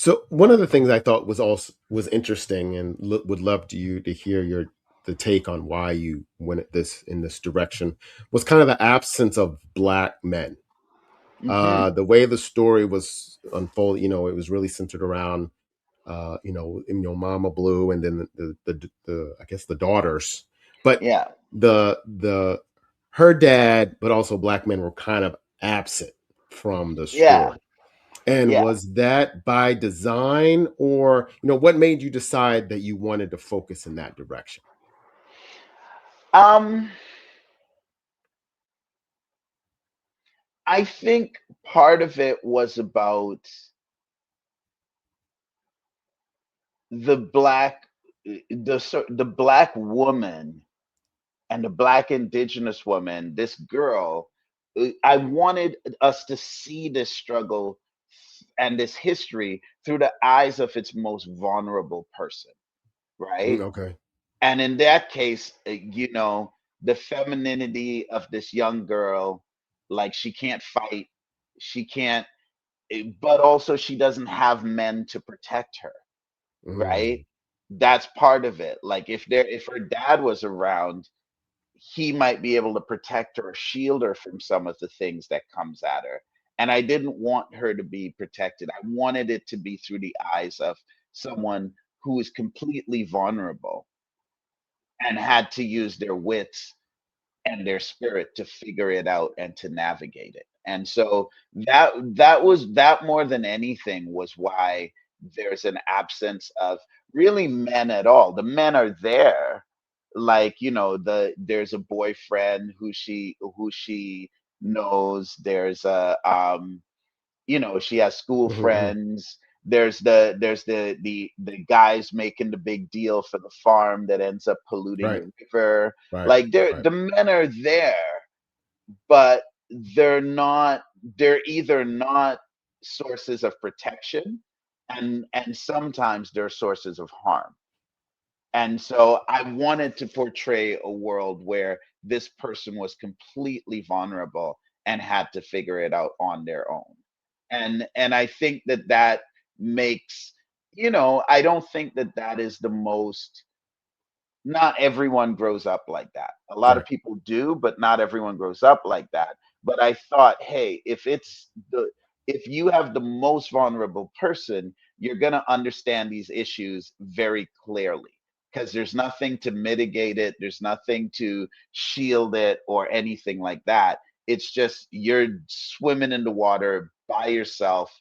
So one of the things I thought was interesting, and would love you to hear the take on why you went at this in this direction, was kind of the absence of black men. Hmm. The way the story was unfolded, it was really centered around, Mama Blue, and then the I guess the daughters, but Yeah, the her dad, but also black men were kind of absent from the yeah, story. And yeah. was that by design, or what made you decide that you wanted to focus in that direction? Um, I think part of it was about the black, the black woman and the black indigenous woman, this girl. I wanted us to see this struggle and this history through the eyes of its most vulnerable person, right? Okay. And in that case, the femininity of this young girl, like she can't fight, she can't, but also she doesn't have men to protect her, right? Mm, That's part of it. Like if her dad was around, he might be able to protect her or shield her from some of the things that comes at her. And I didn't want her to be protected. I wanted it to be through the eyes of someone who is completely vulnerable and had to use their wits and their spirit to figure it out and to navigate it. And so that more than anything was why there's an absence of really men at all. The men are there, like there's a boyfriend who she knows. There's a she has school mhm, mhm. friends. There's the guys making the big deal for the farm that ends up polluting Right, the river. right, Like right. the men are there, but they're not. They're either not sources of protection, and sometimes they're sources of harm. And so I wanted to portray a world where this person was completely vulnerable and had to figure it out on their own. And I think that makes, I don't think that is the most, not everyone grows up like that. A lot of Right. people do, but not everyone grows up like that. But I thought, hey, if you have the most vulnerable person, you're going to understand these issues very clearly because there's nothing to mitigate it, there's nothing to shield it or anything like that. It's just you're swimming in the water by yourself